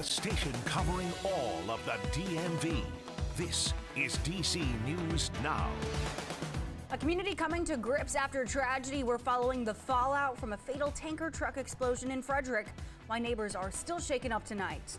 The station covering all of the DMV. This is DC News Now. A community coming to grips after tragedy. We're following the fallout from a fatal tanker truck explosion in Frederick. Why neighbors are still shaken up tonight.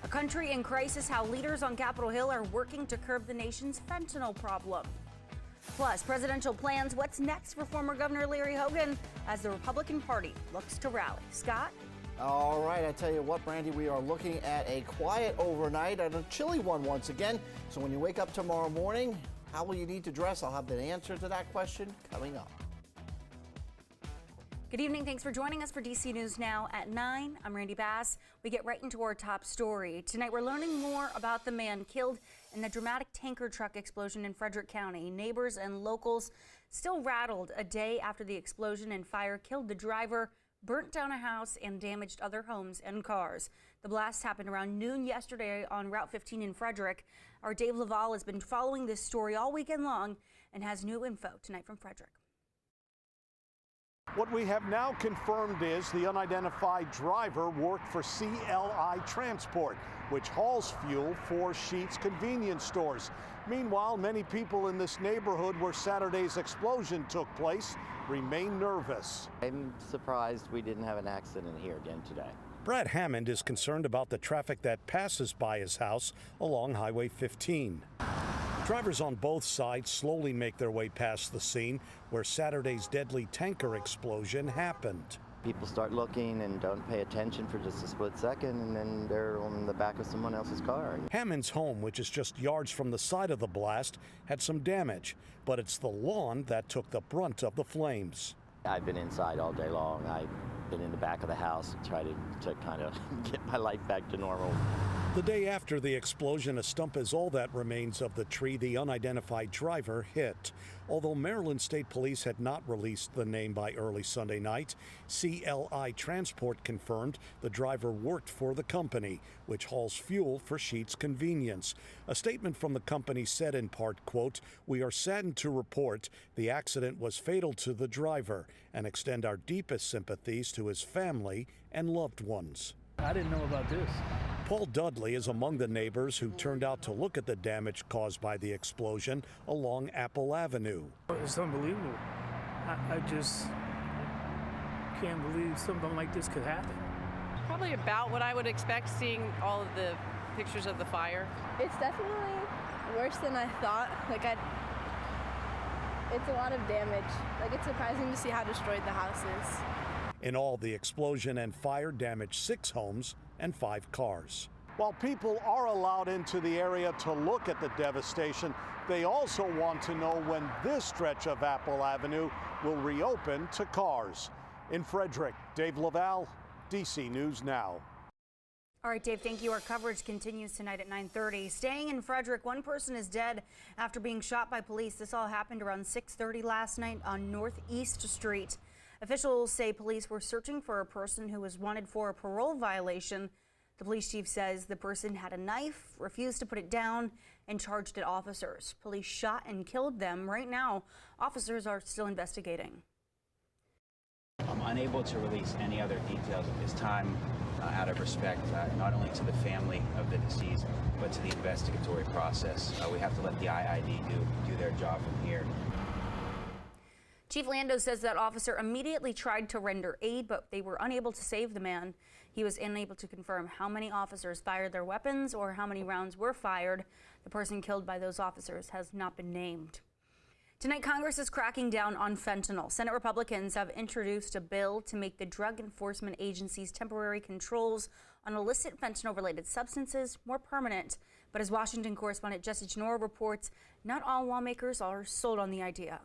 A country in crisis, how leaders on Capitol Hill are working to curb the nation's fentanyl problem. Plus, presidential plans. What's next for former Governor Larry Hogan as the Republican Party looks to rally? Scott? All right, I tell you what, Brandy, we are looking at a quiet overnight and a chilly one once again. So when you wake up tomorrow morning, how will you need to dress? I'll have the answer to that question coming up. Good evening. Thanks for joining us for DC News Now at 9. I'm Randy Bass. We get right into our top story. Tonight, we're learning more about the man killed in the dramatic tanker truck explosion in Frederick County. Neighbors and locals still rattled a day after the explosion and fire killed the driver, burnt down a house, and damaged other homes and cars. The blast happened around noon yesterday on Route 15 in Frederick. Our Dave Laval has been following this story all weekend long and has new info tonight from Frederick. What we have now confirmed is the unidentified driver worked for CLI Transport, which hauls fuel for Sheetz convenience stores. Meanwhile, many people in this neighborhood where Saturday's explosion took place remain nervous. I'm surprised we didn't have an accident here again today. Brad Hammond is concerned about the traffic that passes by his house along Highway 15. Drivers on both sides slowly make their way past the scene where Saturday's deadly tanker explosion happened. People start looking and don't pay attention for just a split second, and then they're on the back of someone else's car. Hammond's home, which is just yards from the site of the blast, had some damage, but it's the lawn that took the brunt of the flames. I've been inside all day long. I've been in the back of the house to try to kind of get my life back to normal. The day after the explosion, a stump is all that remains of the tree the unidentified driver hit. Although Maryland State Police had not released the name by early Sunday night, CLI Transport confirmed the driver worked for the company, which hauls fuel for Sheetz Convenience. A statement from the company said in part, quote, "We are saddened to report the accident was fatal to the driver and extend our deepest sympathies to his family and loved ones." I didn't know about this. Paul Dudley is among the neighbors who turned out to look at the damage caused by the explosion along Apple Avenue. It's unbelievable. I just can't believe something like this could happen. Probably about what I would expect, seeing all of the pictures of the fire. It's definitely worse than I thought. It's a lot of damage. It's surprising to see how destroyed the house is. In all, the explosion and fire damaged 6 homes and 5 cars. While people are allowed into the area to look at the devastation, they also want to know when this stretch of Apple Avenue will reopen to cars. In Frederick, Dave Laval, DC News Now. All right, Dave, thank you. Our coverage continues tonight at 9:30. Staying in Frederick, one person is dead after being shot by police. This all happened around 6:30 last night on Northeast Street. Officials say police were searching for a person who was wanted for a parole violation. The police chief says the person had a knife, refused to put it down, and charged at officers. Police shot and killed them. Right now, officers are still investigating. I'm unable to release any other details at this time out of respect not only to the family of the deceased, but to the investigatory process. We have to let the IID do their job from here. Chief Lando says that officer immediately tried to render aid, but they were unable to save the man. He was unable to confirm how many officers fired their weapons or how many rounds were fired. The person killed by those officers has not been named. Tonight, Congress is cracking down on fentanyl. Senate Republicans have introduced a bill to make the Drug Enforcement Agency's temporary controls on illicit fentanyl-related substances more permanent. But as Washington correspondent Jesse Chenora reports, not all lawmakers are sold on the idea.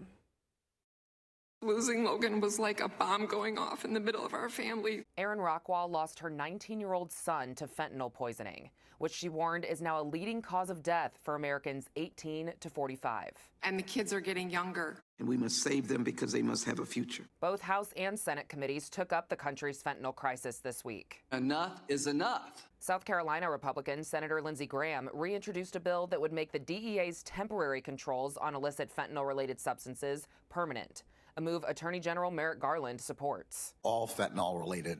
Losing Logan was like a bomb going off in the middle of our family. Erin Rockwall lost her 19-year-old son to fentanyl poisoning, which she warned is now a leading cause of death for Americans 18 to 45. And the kids are getting younger. And we must save them because they must have a future. Both House and Senate committees took up the country's fentanyl crisis this week. Enough is enough. South Carolina Republican Senator Lindsey Graham reintroduced a bill that would make the DEA's temporary controls on illicit fentanyl-related substances permanent. a move Attorney General Merrick Garland supports. All fentanyl-related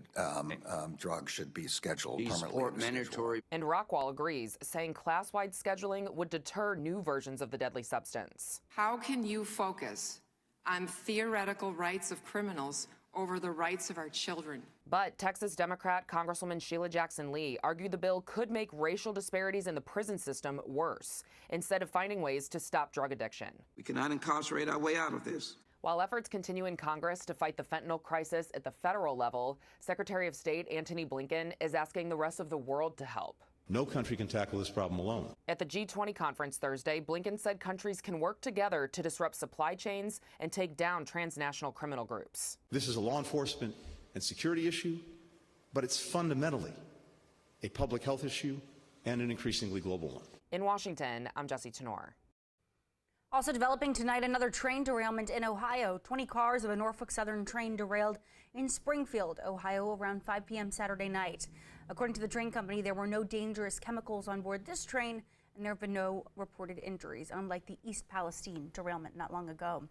drugs should be scheduled permanently. Mandatory. And Rockwall agrees, saying class-wide scheduling would deter new versions of the deadly substance. How can you focus on theoretical rights of criminals over the rights of our children? But Texas Democrat Congresswoman Sheila Jackson Lee argued the bill could make racial disparities in the prison system worse, instead of finding ways to stop drug addiction. We cannot incarcerate our way out of this. While efforts continue in Congress to fight the fentanyl crisis at the federal level, Secretary of State Antony Blinken is asking the rest of the world to help. No country can tackle this problem alone. At the G20 conference Thursday, Blinken said countries can work together to disrupt supply chains and take down transnational criminal groups. This is a law enforcement and security issue, but it's fundamentally a public health issue and an increasingly global one. In Washington, I'm Jesse Tenor. Also developing tonight, another train derailment in Ohio. 20 cars of a Norfolk Southern train derailed in Springfield, Ohio, around 5 p.m. Saturday night. According to the train company, there were no dangerous chemicals on board this train, and there have been no reported injuries, unlike the East Palestine derailment not long ago.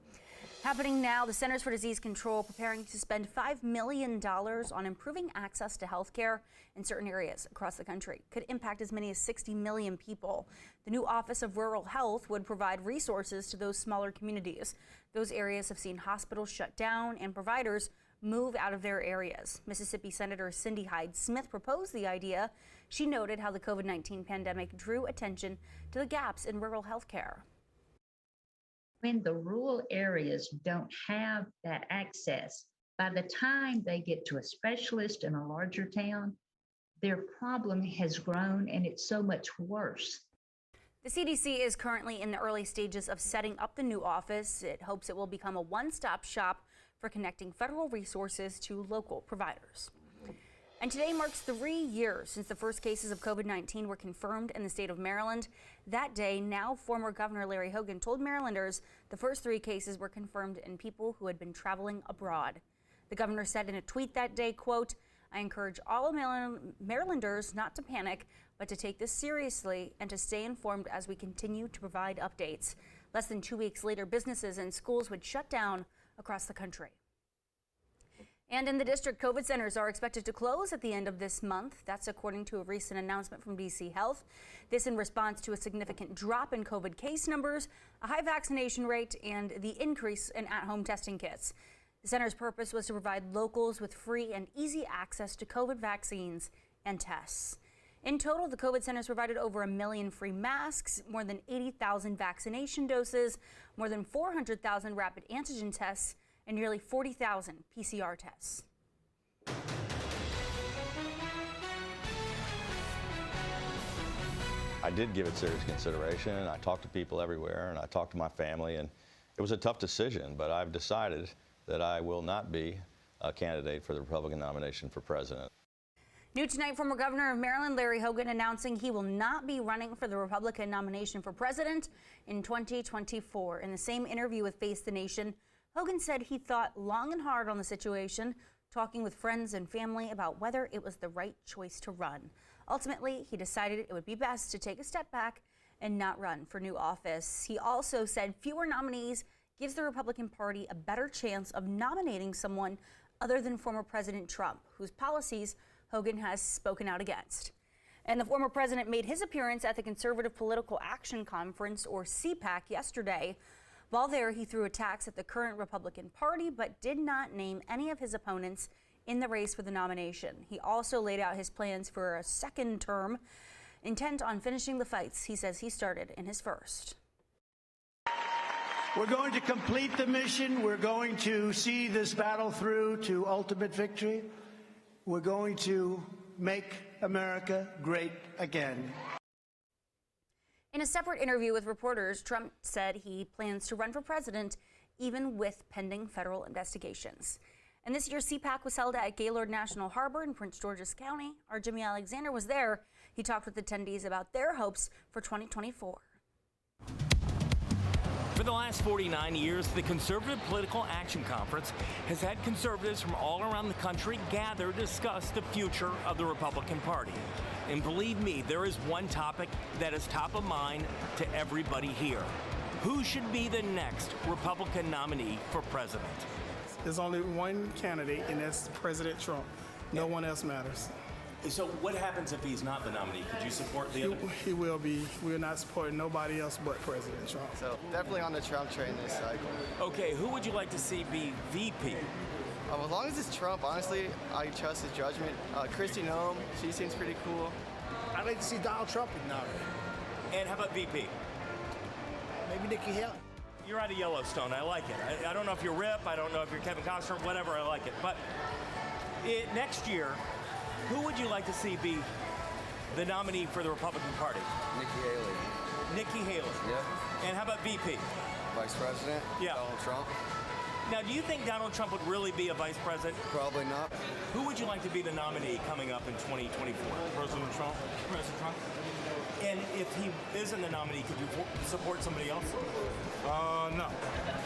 Happening now, the Centers for Disease Control preparing to spend $5 million on improving access to health care in certain areas across the country. Could impact as many as 60 million people. The new Office of Rural Health would provide resources to those smaller communities. Those areas have seen hospitals shut down and providers move out of their areas. Mississippi Senator Cindy Hyde-Smith proposed the idea. She noted how the COVID-19 pandemic drew attention to the gaps in rural health care. When the rural areas don't have that access, by the time they get to a specialist in a larger town, their problem has grown and it's so much worse. The CDC is currently in the early stages of setting up the new office. It hopes it will become a one-stop shop for connecting federal resources to local providers. And today marks 3 years since the first cases of COVID-19 were confirmed in the state of Maryland. That day, now former Governor Larry Hogan told Marylanders the first 3 cases were confirmed in people who had been traveling abroad. The governor said in a tweet that day, quote, "I encourage all Marylanders not to panic, but to take this seriously and to stay informed as we continue to provide updates." Less than 2 weeks later, businesses and schools would shut down across the country. And in the district, COVID centers are expected to close at the end of this month. That's according to a recent announcement from DC Health. This in response to a significant drop in COVID case numbers, a high vaccination rate, and the increase in at-home testing kits. The center's purpose was to provide locals with free and easy access to COVID vaccines and tests. In total, the COVID centers provided over 1 million free masks, more than 80,000 vaccination doses, more than 400,000 rapid antigen tests, and nearly 40,000 PCR tests. I did give it serious consideration. I talked to people everywhere, and I talked to my family, and it was a tough decision, but I've decided that I will not be a candidate for the Republican nomination for president. New tonight, former Governor of Maryland Larry Hogan announcing he will not be running for the Republican nomination for president in 2024. In the same interview with Face the Nation, Hogan said he thought long and hard on the situation, talking with friends and family about whether it was the right choice to run. Ultimately, he decided it would be best to take a step back and not run for new office. He also said fewer nominees gives the Republican Party a better chance of nominating someone other than former President Trump, whose policies Hogan has spoken out against. And the former president made his appearance at the Conservative Political Action Conference, or CPAC, yesterday. While there, he threw attacks at the current Republican Party, but did not name any of his opponents in the race for the nomination. He also laid out his plans for a second term, intent on finishing the fights he says he started in his first. We're going to complete the mission. We're going to see this battle through to ultimate victory. We're going to make America great again. In a separate interview with reporters, Trump said he plans to run for president even with pending federal investigations. And this year's CPAC was held at Gaylord National Harbor in Prince George's County. Our Jimmy Alexander was there. He talked with attendees about their hopes for 2024. For the last 49 years, the Conservative Political Action Conference has had conservatives from all around the country gather to discuss the future of the Republican Party. And believe me, there is one topic that is top of mind to everybody here: who should be the next Republican nominee for president. There's only one candidate, and that's President Trump. No one else matters. So what happens if he's not the nominee? Could you support the other? He will be. We're not supporting nobody else but President Trump. So definitely on the Trump train this cycle. Okay, who would you like to see be VP? As long as it's Trump, honestly, I trust his judgment. Kristi Noem, she seems pretty cool. I'd like to see Donald Trump nominated. And how about VP? Maybe Nikki Haley. You're out of Yellowstone. I like it. I don't know if you're Rip. I don't know if you're Kevin Costner. Whatever. I like it. But next year, who would you like to see be the nominee for the Republican Party? Nikki Haley. Nikki Haley. Yeah. And how about VP? Vice President? Yeah. Donald Trump. Now, do you think Donald Trump would really be a vice president? Probably not. Who would you like to be the nominee coming up in 2024? President Trump. President Trump? And if he isn't the nominee, could you support somebody else? No.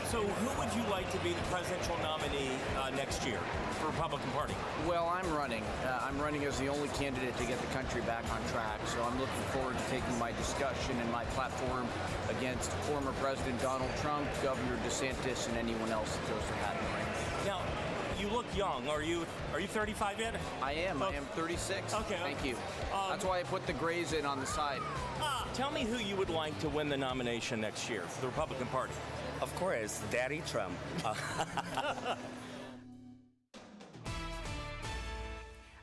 So who would you like to be the presidential nominee next year for the Republican Party? Well, I'm running. I'm running as the only candidate to get the country back on track. So I'm looking forward to taking my discussion and my platform against former President Donald Trump, Governor DeSantis, and anyone else that goes to hat in the ring. Now, you look young. Are you 35 yet? I am. I am 36. Okay. Thank you. That's why I put the grays in on the side. Tell me who you would like to win the nomination next year for the Republican Party. Of course, Daddy Trump. All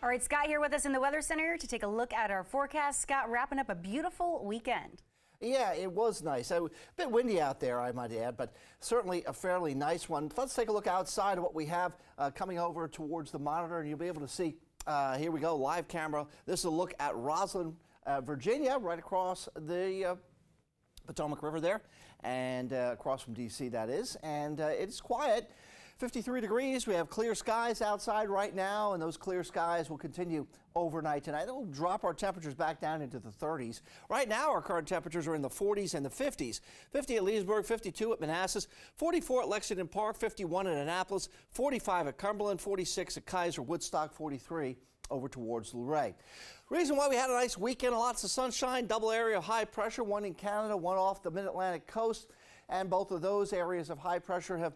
right, Scott here with us in the Weather Center to take a look at our forecast. Scott, wrapping up a beautiful weekend. Yeah, it was nice. A bit windy out there, I might add, but certainly a fairly nice one. Let's take a look outside of what we have coming over towards the monitor, and you'll be able to see, here we go, live camera. This is a look at Roslyn, Virginia, right across the Potomac River there, and across from D.C., that is. And it's quiet. 53 degrees. We have clear skies outside right now, and those clear skies will continue overnight tonight. It'll drop our temperatures back down into the 30s. Right now, our current temperatures are in the 40s and the 50s. 50 at Leesburg, 52 at Manassas, 44 at Lexington Park, 51 at Annapolis, 45 at Cumberland, 46 at Kaiser, Woodstock, 43 over towards Luray. Reason why we had a nice weekend, lots of sunshine, double area of high pressure, one in Canada, one off the mid-Atlantic coast, and both of those areas of high pressure have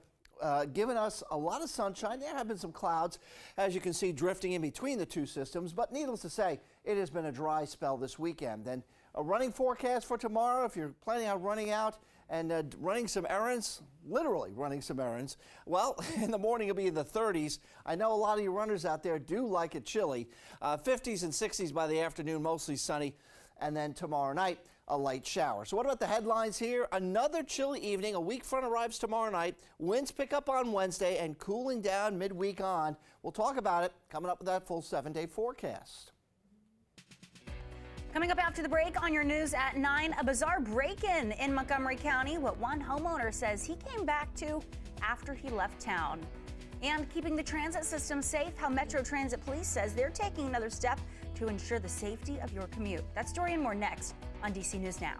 given us a lot of sunshine. There have been some clouds, as you can see, drifting in between the two systems, but needless to say, it has been a dry spell this weekend. Then a running forecast for tomorrow, if you're planning on running out and running some errands, literally running some errands, well, in the morning it'll be in the 30s. I know a lot of you runners out there do like it chilly. 50s and 60s by the afternoon, mostly sunny, and then tomorrow night, a light shower. So what about the headlines here? Another chilly evening. A weak front arrives tomorrow night. Winds pick up on Wednesday and cooling down midweek on. We'll talk about it coming up with that full 7-day forecast. Coming up after the break on your news at 9, a bizarre break-in in Montgomery County, what one homeowner says he came back to after he left town. And keeping the transit system safe, how Metro Transit Police says they're taking another step to ensure the safety of your commute. That story and more next on DC News Now.